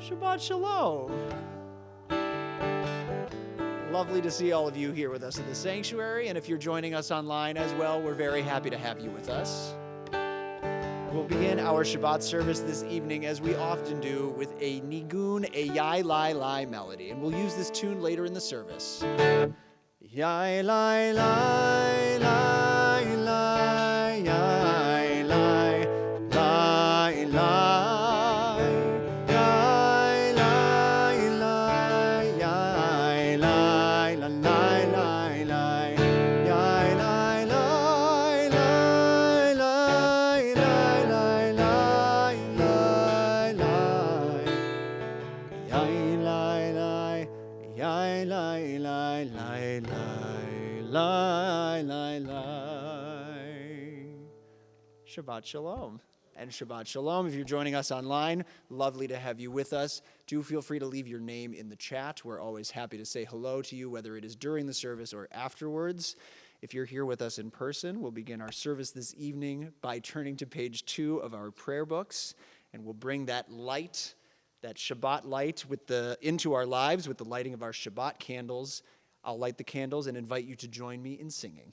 Shabbat Shalom. Lovely to see all of you here with us in the sanctuary, and if you're joining us online as well, we're very happy to have you with us. We'll begin our Shabbat service this evening, as we often do, with a nigun, a yai lai lai melody, and we'll use this tune later in the service. Yai lai lai lai lai yai lai lai lai. Shabbat Shalom. And Shabbat Shalom. If you're joining us online, lovely to have you with us. Do feel free to leave your name in the chat. We're always happy to say hello to you, whether it is during the service or afterwards. If you're here with us in person, we'll begin our service this evening by turning to page 2 of our prayer books, and we'll bring that light, that Shabbat light, into our lives with the lighting of our Shabbat candles. I'll light the candles and invite you to join me in singing.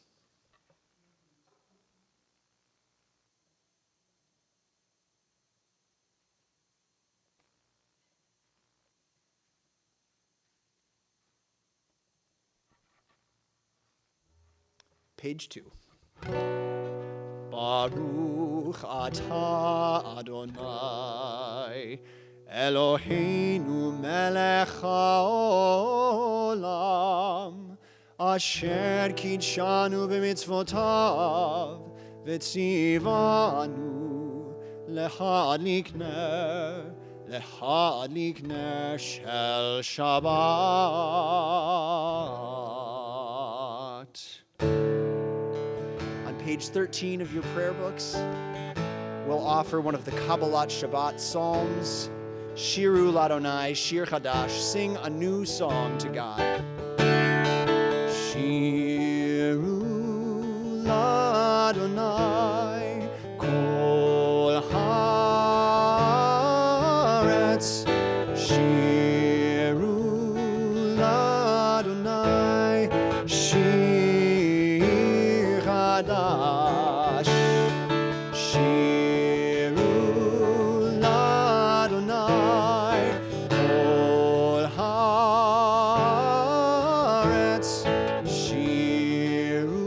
Page 2. Baruch atah Adonai Eloheinu melech haolam asher kidshanu b'mitzvotav v'tzivanu lehadlik ner shel Shabbat. Page 13 of your prayer books, we'll offer one of the Kabbalat Shabbat Psalms, Shiru Ladonai, Shir Chadash, sing a new song to God. Shiru Ladonai, Kol Haaretz, Shiru Ladonai, Shir Chadash, Shiru Ladonai, Kol Haaretz, Shiru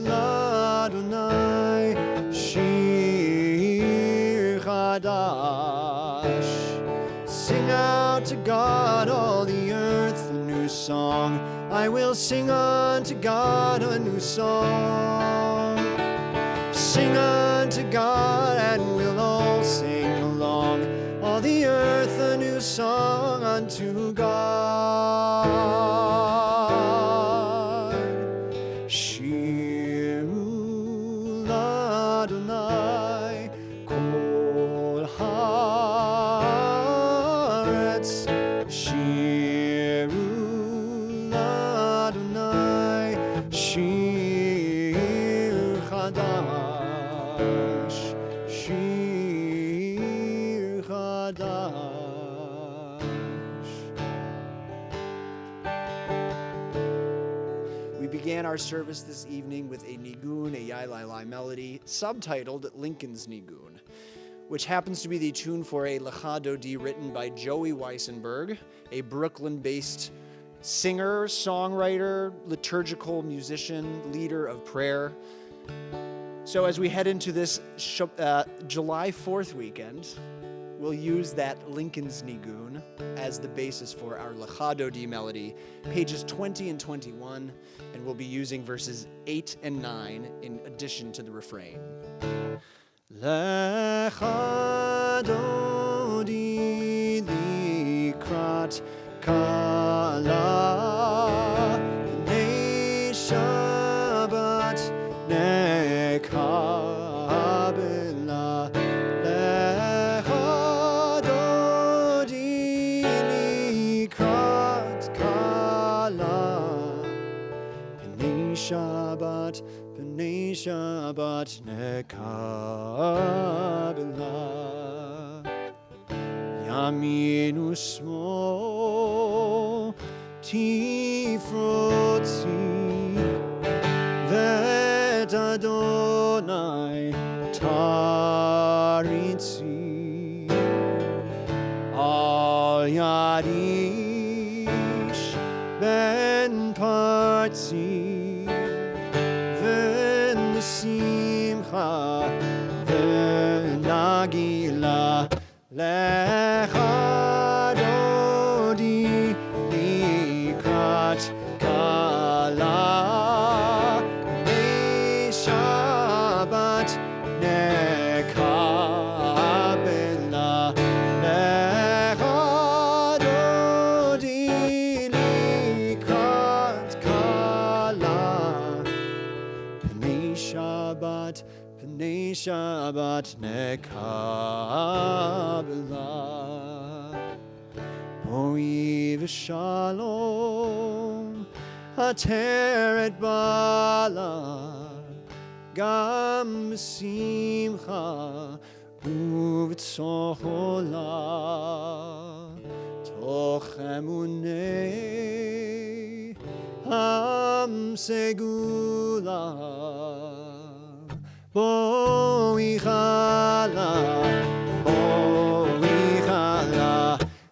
Ladonai, Shir Chadash. Sing out to God, all the earth, a new song. I will sing unto God a new song. Sing unto God, and we'll all sing along. All the earth a new song unto God. Shiru Ladonai, Kol Haaretz, Shiru Ladonai, Shir Chadash, Shir Chadash. We began our service this evening with a nigun, a yai lai lai melody, subtitled Lincoln's Nigun, which happens to be the tune for a Lecha Dodi written by Joey Weissenberg, a Brooklyn-based singer, songwriter, liturgical musician, leader of prayer. So as we head into this July 4th weekend, we'll use that Lincoln's Nigun as the basis for our Lecha Dodi melody, pages 20 and 21, and we'll be using verses 8 and 9 in addition to the refrain. Lecha Dodi likrat Kala B'nei Shabbat Nekabela Lecha Dodi Likrat Kala B'nei Shabbat Nekabela Yaminu Shmo Tifrotzi Vet Adonai Taritzi Al Yadish Ben Partzi Ven Simcha Ven Nagila Lecha Dodi Likrat Kala Shabbat Nekabela Lecha Dodi Likrat Kala Pnei Shabbat Nekabela Boi v'shalom Ateret bala Gam b'simcha Uv'tzohola Toch emunei Am segula Boi chala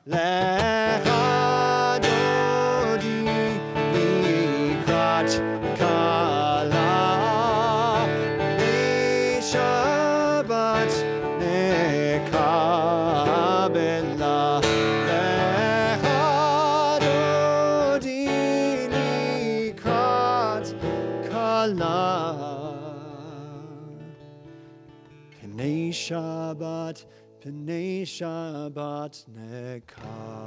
Lecha Dodi Likrat Kala Shabbat Nekabela Lecha Dodi Likrat Kala Pnei Shabbat Nekabela.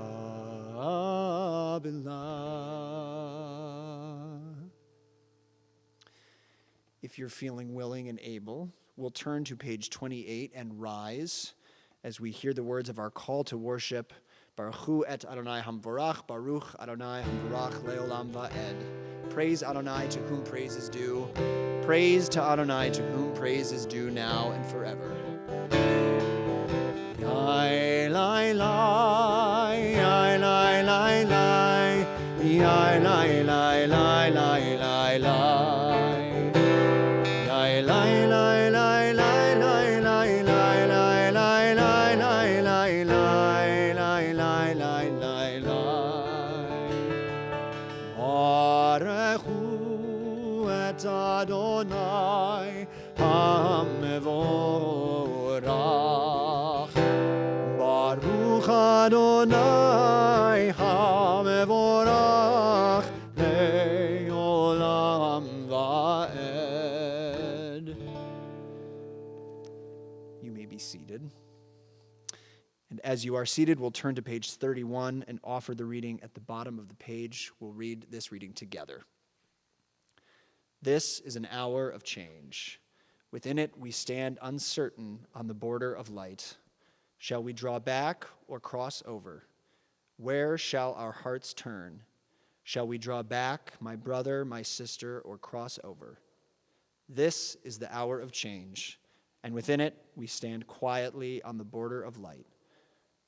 If you're feeling willing and able, we'll turn to page 28 and rise as we hear the words of our call to worship. Baruchu et Adonai Hamvorach, Baruch Adonai Hamvorach Leolam Va'ed. Praise Adonai to whom praise is due. Praise to Adonai to whom praise is due now and forever. Yai lai lai, yai lai lai lai, yai lai lai lai lai lai lai. Yai lai lai lai lai lai lai lai lai lai lai lai lai lai lai lai lai lai lai. Baruchu et Adonai HaMevorach. Baruch Adonai HaMevorach Le'olam Va'ed. You may be seated. And as you are seated, we'll turn to page 31 and offer the reading at the bottom of the page. We'll read this reading together. This is an hour of change. Within it we stand uncertain on the border of light. Shall we draw back or cross over? Where shall our hearts turn? Shall we draw back, my brother, my sister, or cross over? This is the hour of change, and within it we stand quietly on the border of light.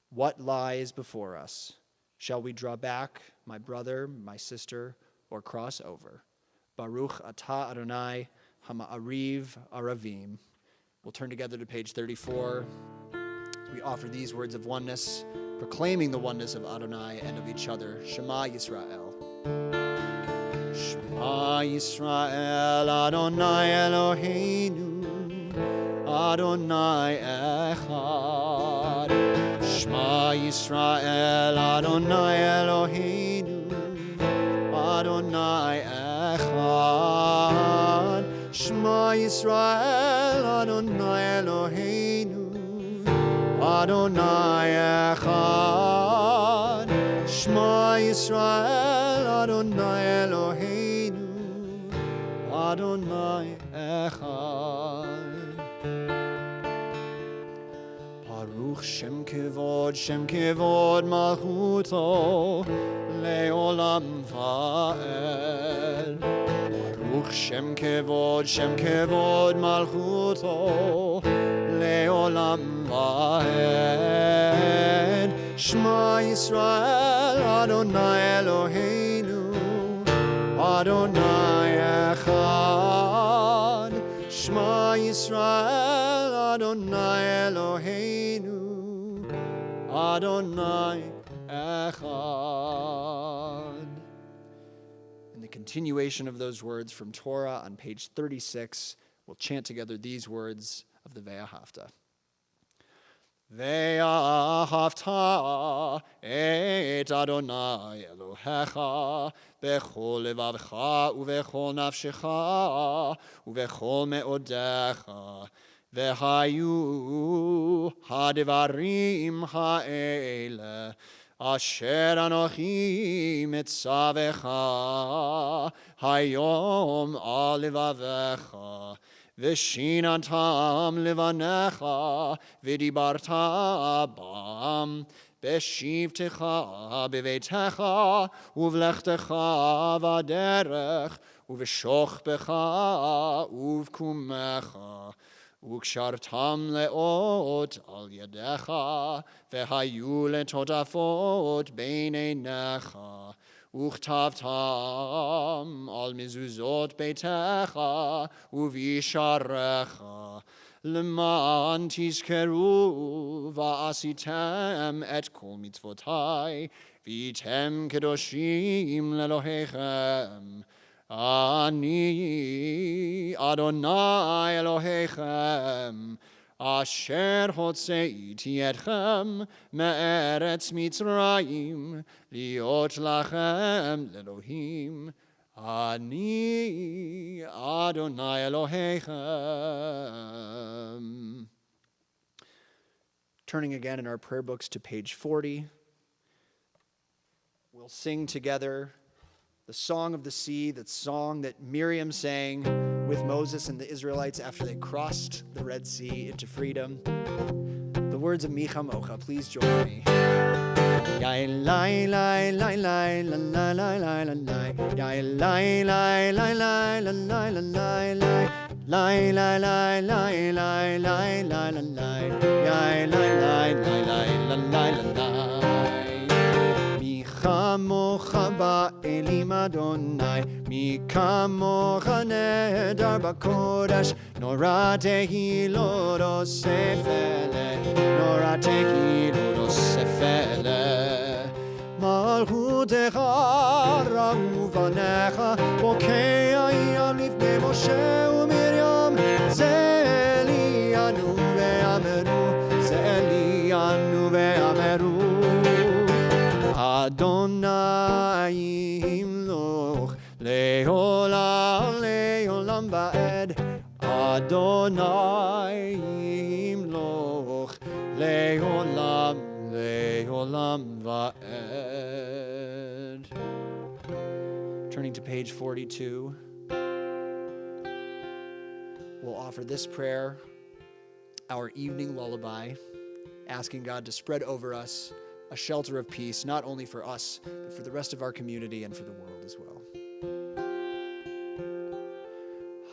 What lies before us? Shall we draw back, my brother, my sister, or cross over? Baruch atah Adonai Hama'ariv Aravim. We'll turn together to page 34. We offer these words of oneness, proclaiming the oneness of Adonai and of each other. Shema Yisrael. Shema Yisrael, Adonai Eloheinu, Adonai Echad. Shema Yisrael, Adonai Eloheinu, Adonai Echad. Shema Yisrael, Adonai Eloheinu, Adonai Echad. Shema Yisrael, Adonai Eloheinu, Adonai Echad. Baruch Shem Kevod Malchuto Leolam Va'ed. Baruch Shem Kevod Malchuto Leolam Va'ed. Shema Yisrael, Adonai Eloheinu, Adonai Echad. Shema Yisrael, Adonai Eloheinu, Adonai Echad. In the continuation of those words from Torah on page 36, we'll chant together these words of the Ve'ahavta. Ve'ahavta et Adonai Elohecha bechol levavcha uvechol nafshecha uvechol me'odecha ve'hayu hadivarim ha'ele asher anochi mitzavecha hayom al levavecha Vishinantam livanecha vidibarta bam beshivtecha bevetecha uvlechtecha vaderech uveshochbecha uvkumecha ukshartam leot al yadecha vehayu letotafot beinenecha Uchtavtam al mizuzot beitecha uvisharecha leman tizkeru va'asitem et kol mitzvotai vitem kedoshim lelohechem ani Adonai Elohechem Asher hotzeiti etchem me'eretz Mitzrayim liot lachem lelohim ani Adonai Elohechem. Turning again in our prayer books to page 40, we'll sing together the Song of the Sea, that song that Miriam sang with Moses and the Israelites after they crossed the Red Sea into freedom. The words of Micha Mocha, please join me. Yai lai lai lai lai la la la la la lai. Yai lai lai lai lai la la la la lai. Lai lai lai lai lai lai la la lai. Yai lai lai lai lai la la la lai. Micha Mocha ba'elim Adonai, mi kamocha nedar b'kodesh, noratehi lo dosefele, noratehi lo dosefele. Malchutecha ra'uvanecha, bokei hayam lifnei Moshe u'Miriam, ze Elianu ve'ameru, ze Elianu ve'ameru. Adonai imloch leolam leolam va'ed. Adonai imloch leolam leolam va'ed. Turning to page 42, we'll offer this prayer, our evening lullaby, asking God to spread over us a shelter of peace, not only for us, but for the rest of our community and for the world as well.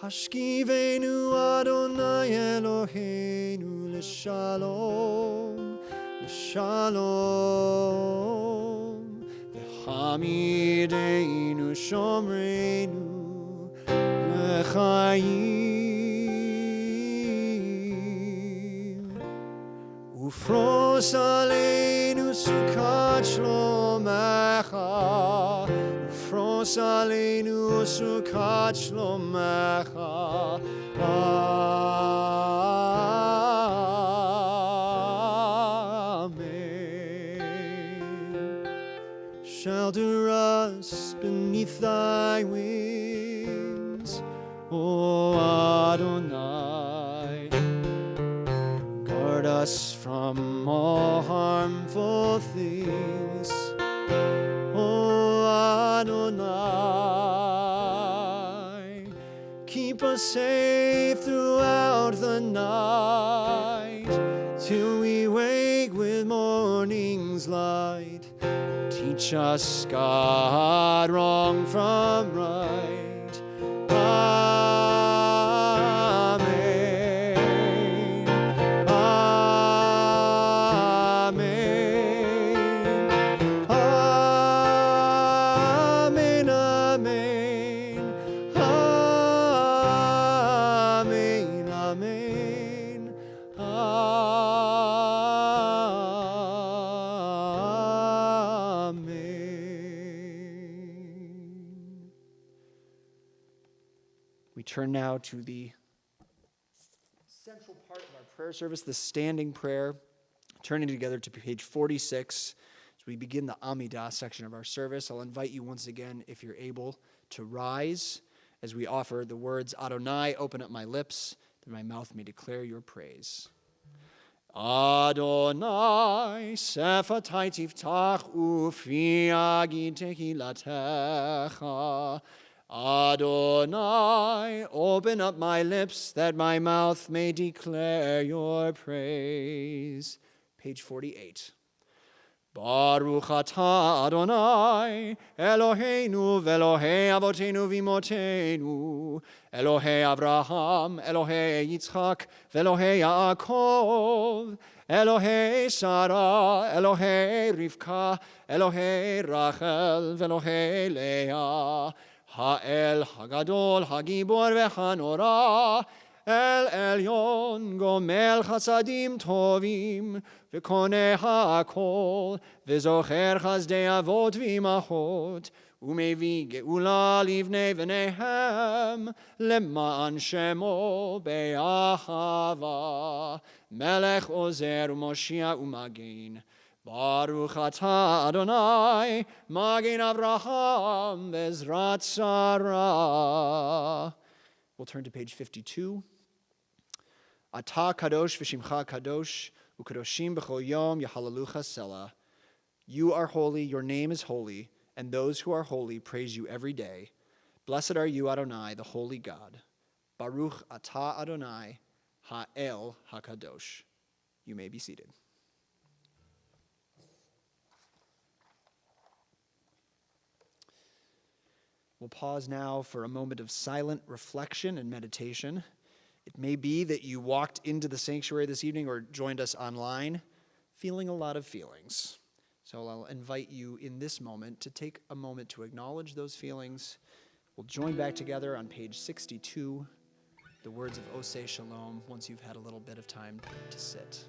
Hashkivenu Adonai Eloheinu l'shalom, l'shalom, v'hamidenu shomreinu l'chaim, ufros aleinu sukat shlomecha, ufros aleinu sukat shlomecha. Amen. Shelter us beneath thy wings, O Adonai. Guard us from all harmful things, O Adonai. Keep us safe throughout the night, till we wake with morning's light. Teach us, God, wrong from right. Amen. Amen. We turn now to the central part of our prayer service, the standing prayer, turning together to page 46. As we begin the Amidah section of our service, I'll invite you once again, if you're able, to rise as we offer the words, Adonai, open up my lips, that my mouth may declare your praise. Adonai, sefatai tiftach ufi agid tehilatecha. Adonai, open up my lips that my mouth may declare your praise. Page 48. Baruch atah Adonai, Eloheinu ve'Elohei avotenu v'imotenu, Elohei Avraham, Elohei Yitzchak, ve'Elohei Yaakov, Elohei Sarah, Elohei Rivka, Elohei Rachel, ve'Elohei Leah, Ha'el Hagadol, Hagibor ve'Hanora, El Elyon, Gomel Chasadim Tovim, V'koneh ha'akol, V'zocher chazdei avot v'imachot, Umevi ge'ula livnei v'nehem, Lema'an shemo be'ahava, Melech ozer u'moshia u'magin, Baruch atah Adonai, Magin Avraham, Bezrat Sarah. We'll turn to page 52. Atah kadosh v'shimcha kadosh, u'kadoshim b'chol yom yahalalucha selah. You are holy, your name is holy, and those who are holy praise you every day. Blessed are you, Adonai, the holy God. Baruch atah Adonai, ha'el hakadosh. You may be seated. We'll pause now for a moment of silent reflection and meditation. It may be that you walked into the sanctuary this evening or joined us online feeling a lot of feelings. So I'll invite you in this moment to take a moment to acknowledge those feelings. We'll join back together on page 62, the words of Oseh Shalom, once you've had a little bit of time to sit.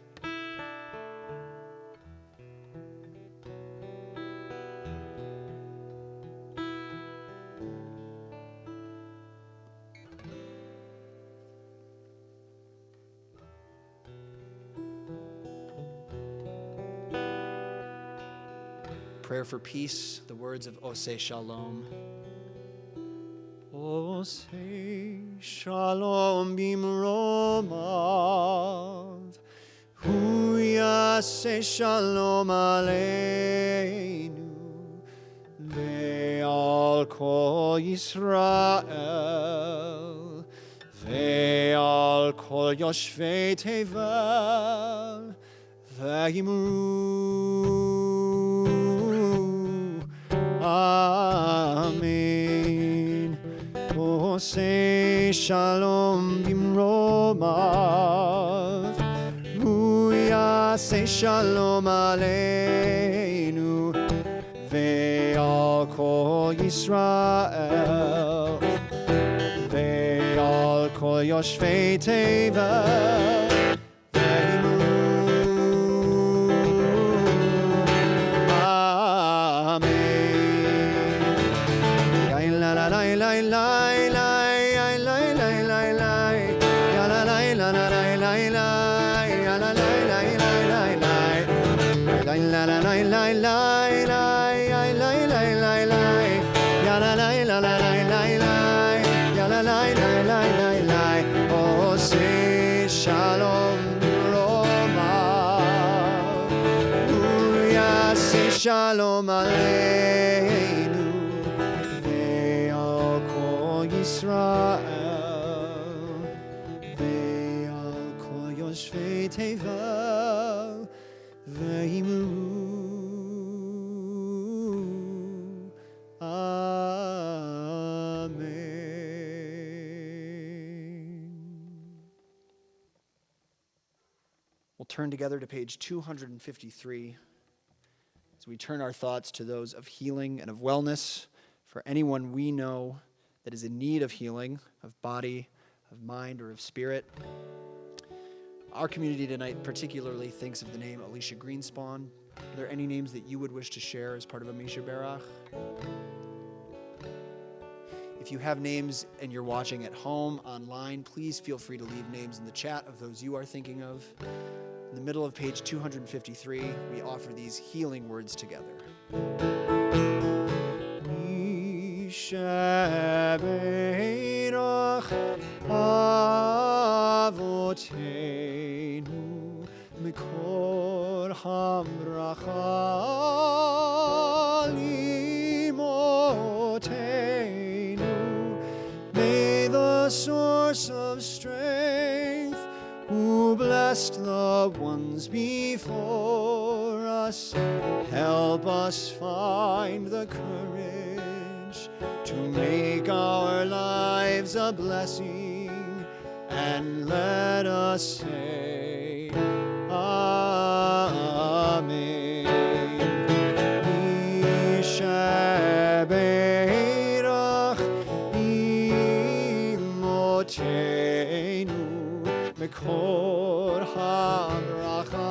Prayer for peace, the words of Oseh Shalom. Oseh Shalom bimromav, hu yaseh shalom aleinu, ve'al kol Yisrael, ve'al kol yoshvei tevel, ve'yimru. Amen. Oseh shalom bimromav, hu yaseh shalom aleinu, ve'al kol Yisrael, ve'al kol yoshvei tevel. Shalom aleinu, ve'al kol Yisrael, ve'al kol yoshvei tevel, ve'imru. Amen. We'll turn together to page 253. As we turn our thoughts to those of healing and of wellness for anyone we know that is in need of healing, of body, of mind, or of spirit. Our community tonight particularly thinks of the name Alicia Greenspawn. Are there any names that you would wish to share as part of a Misha Berach? If you have names and you're watching at home, online, please feel free to leave names in the chat of those you are thinking of. In the middle of page 253, we offer these healing words together. Avotenu mikol hambracha limotenu. May the source of strength, who blessed the ones before us, help us find the courage to make our lives a blessing, and let us say, Amen. Yishabeirach imotenu mekor habracha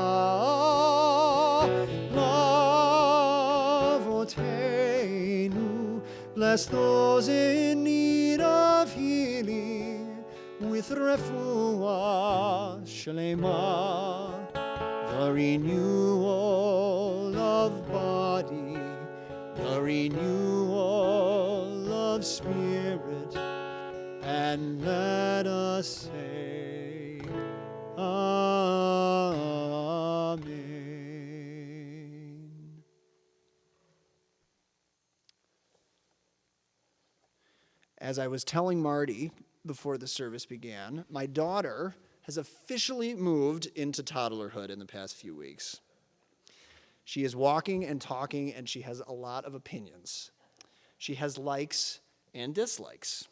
lavotenu. Bless those in need of healing with refuah shlema, the renewal of body, the renewal of spirit, and let us say, Amen. As I was telling Marty before the service began, my daughter has officially moved into toddlerhood in the past few weeks. She is walking and talking, and she has a lot of opinions. She has likes and dislikes.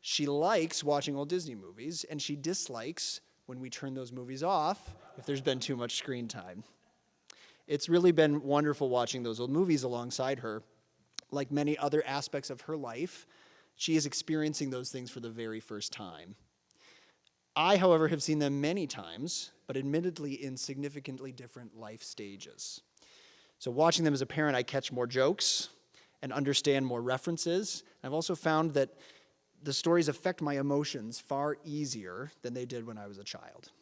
She likes watching old Disney movies, and she dislikes when we turn those movies off if there's been too much screen time. It's really been wonderful watching those old movies alongside her. Like many other aspects of her life, she is experiencing those things for the very first time. I, however, have seen them many times, but admittedly in significantly different life stages. So watching them as a parent, I catch more jokes and understand more references. I've also found that the stories affect my emotions far easier than they did when I was a child.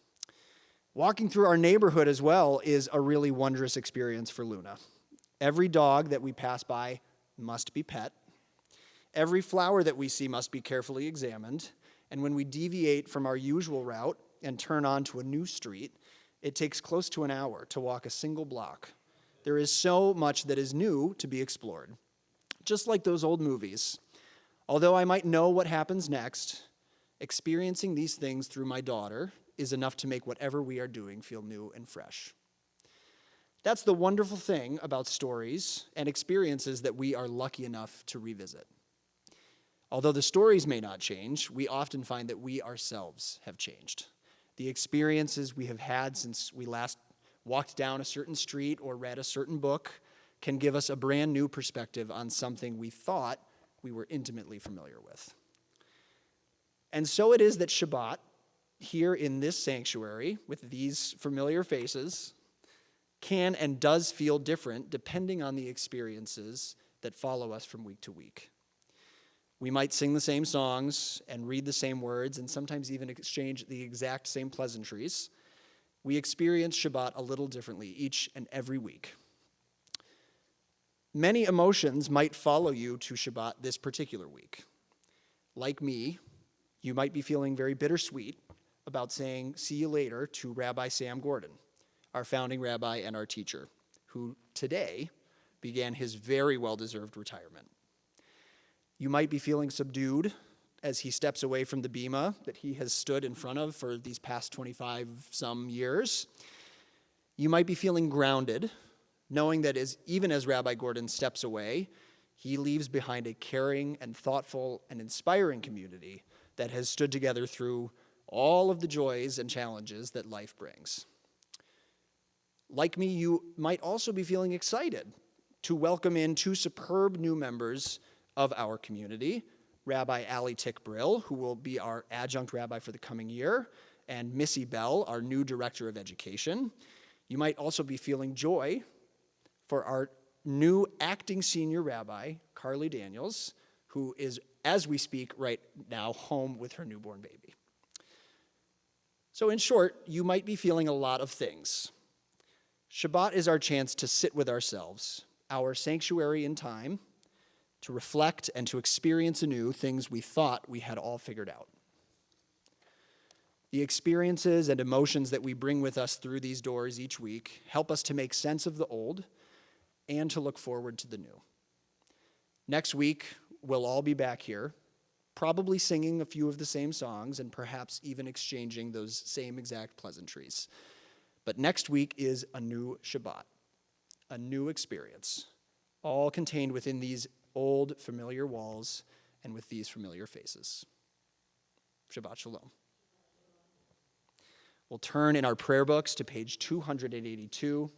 Walking through our neighborhood as well is a really wondrous experience for Luna. Every dog that we pass by must be pet. Every flower that we see must be carefully examined, and when we deviate from our usual route and turn onto a new street, it takes close to an hour to walk a single block. There is so much that is new to be explored. Just like those old movies, although I might know what happens next, experiencing these things through my daughter is enough to make whatever we are doing feel new and fresh. That's the wonderful thing about stories and experiences that we are lucky enough to revisit. Although the stories may not change, we often find that we ourselves have changed. The experiences we have had since we last walked down a certain street or read a certain book can give us a brand new perspective on something we thought we were intimately familiar with. And so it is that Shabbat, here in this sanctuary with these familiar faces, can and does feel different depending on the experiences that follow us from week to week. We might sing the same songs and read the same words and sometimes even exchange the exact same pleasantries. We experience Shabbat a little differently each and every week. Many emotions might follow you to Shabbat this particular week. Like me, you might be feeling very bittersweet about saying see you later to Rabbi Sam Gordon, our founding rabbi and our teacher, who today began his very well-deserved retirement. You might be feeling subdued as he steps away from the bima that he has stood in front of for these past 25-some years. You might be feeling grounded, knowing that even as Rabbi Gordon steps away, he leaves behind a caring and thoughtful and inspiring community that has stood together through all of the joys and challenges that life brings. Like me, you might also be feeling excited to welcome in two superb new members of our community, Rabbi Ali Tick-Brill, who will be our adjunct rabbi for the coming year, and Missy Bell, our new director of education. You might also be feeling joy for our new acting senior rabbi, Carly Daniels, who is, as we speak right now, home with her newborn baby. So in short, you might be feeling a lot of things. Shabbat is our chance to sit with ourselves, our sanctuary in time, to reflect and to experience anew things we thought we had all figured out. The experiences and emotions that we bring with us through these doors each week help us to make sense of the old and to look forward to the new. Next week, we'll all be back here, probably singing a few of the same songs and perhaps even exchanging those same exact pleasantries. But next week is a new Shabbat, a new experience, all contained within these old familiar walls and with these familiar faces. Shabbat Shalom. We'll turn in our prayer books to page 282.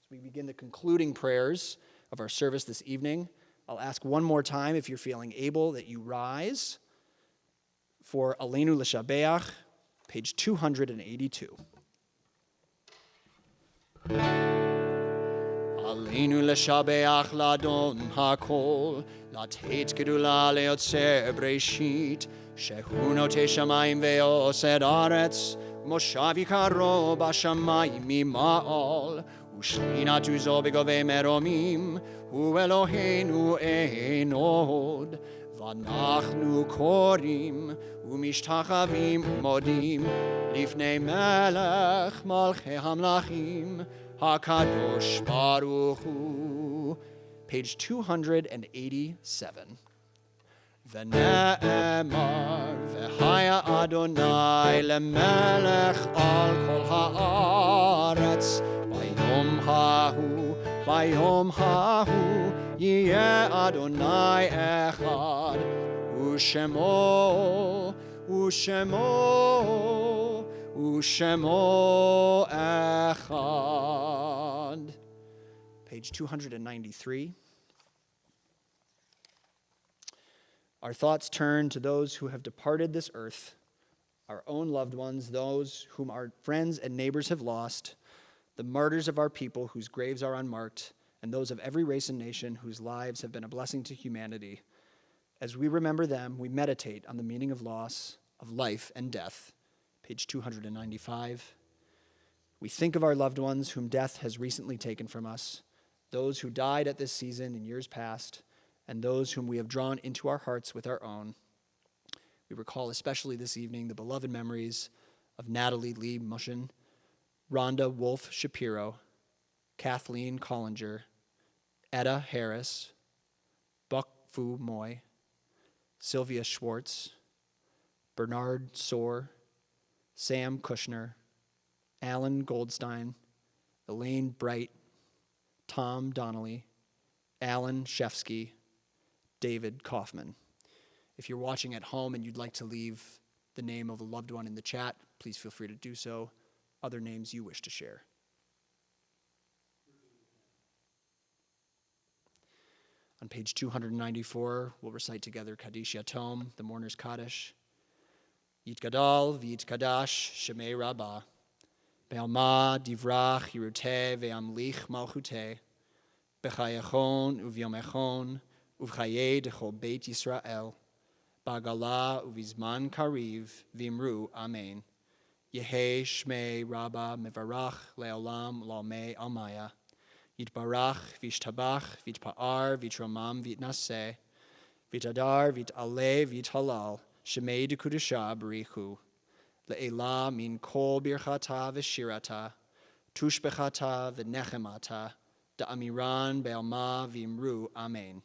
As we begin the concluding prayers of our service this evening, I'll ask one more time, if you're feeling able, that you rise for Aleinu L'Shabeach, page 282. Aleinu L'Shabeach L'Adon HaKol, Lateit Gedula Le'otzer Breshit, Shehu Notei Shamayim Ve'osed Aretz, Moshav Yikaro B'Shamayim Mima'ol, Ushrinatu Zo B'Govei Meromim, Hu Eloheinu Ein Od, V'anachnu Korim, Umishtachavim Modim, Lifnei Melech Malchei Hamlachim, HaKadosh Baruch Hu. Page 287. V'ne'emar v'haya Adonai lemelech al kol ha'aretz bayom hahu yeh Adonai echad u'shemo echad. Page 293. Our thoughts turn to those who have departed this earth, our own loved ones, those whom our friends and neighbors have lost, the martyrs of our people whose graves are unmarked, and those of every race and nation whose lives have been a blessing to humanity. As we remember them, we meditate on the meaning of loss, of life and death. Page 295. We think of our loved ones whom death has recently taken from us, those who died at this season in years past, and those whom we have drawn into our hearts with our own. We recall especially this evening the beloved memories of Natalie Lee Mushin, Rhonda Wolf Shapiro, Kathleen Collinger, Etta Harris, Buck Fu Moy, Sylvia Schwartz, Bernard Soar, Sam Kushner, Alan Goldstein, Elaine Bright, Tom Donnelly, Alan Shefsky, David Kaufman. If you're watching at home and you'd like to leave the name of a loved one in the chat, please feel free to do so. Other names you wish to share. On page 294, we'll recite together Kaddish Yatom, the Mourner's Kaddish. Yitgadal v'yitkadash shemei rabbah, be'alma divrach yiruteh ve'amlich malchuteh, b'chayachon uvyomechon, uv'chayei dechol beit Yisrael, ba'gala uvizman kariv v'imru amen. Yehei shmei rabbah mevarach le'olam la'omei almaya, yitbarach v'yishtabach v'yitpa'ar v'yitromam v'yitnaseh, v'yitadar v'yitaleh v'yithalal, shemei dekudusha b'richu, le'elah min kol birchata v'shirata, tushbechata v'nechemata, da'amiran be'alma v'imru amen.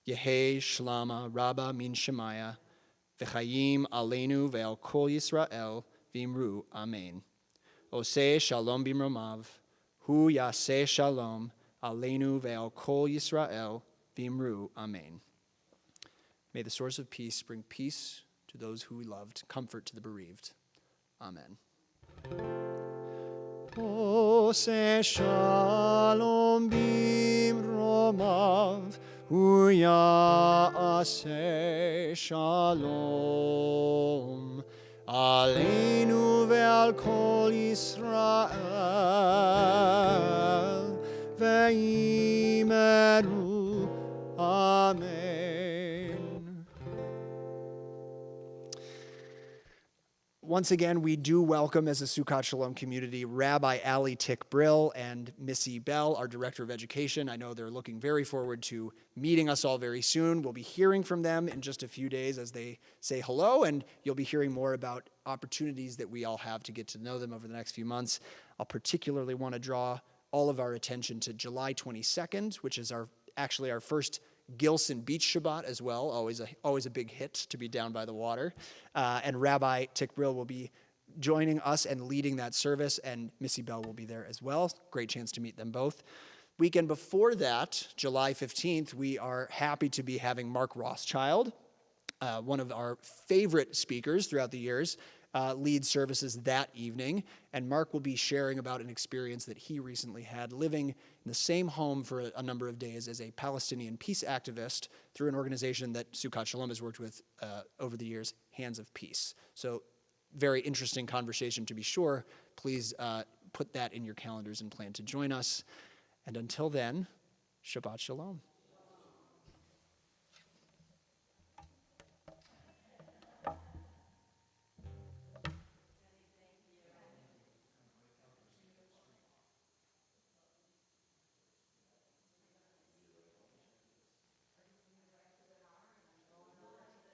Yehei shlama rabba min shemaya, v'chayim aleinu ve'al kol Yisrael v'imru amen. Oseh shalom bimromav, hu yaseh shalom aleinu ve'al kol Yisrael v'imru amen. May the source of peace bring peace to those who we loved, comfort to the bereaved. Amen. Oseh shalom bimromav, hu yaseh shalom aleinu ve'al kol Yisrael ve'imeru amen. Once again, we do welcome as a Sukkot Shalom community Rabbi Ali Tick-Brill and Missy Bell, our Director of Education. I know they're looking very forward to meeting us all very soon. We'll be hearing from them in just a few days as they say hello, and you'll be hearing more about opportunities that we all have to get to know them over the next few months. I'll particularly want to draw all of our attention to July 22nd, which is actually our first Gilson Beach Shabbat as well, always a big hit to be down by the water. And Rabbi Tick-Brill will be joining us and leading that service, and Missy Bell will be there as well. Great chance to meet them both. Weekend before that, July 15th, we are happy to be having Mark Rothschild, one of our favorite speakers throughout the years, lead services that evening. And Mark will be sharing about an experience that he recently had living in the same home for a number of days as a Palestinian peace activist through an organization that Sukkot Shalom has worked with over the years, Hands of Peace. So very interesting conversation to be sure. Please put that in your calendars and plan to join us. And until then, Shabbat Shalom.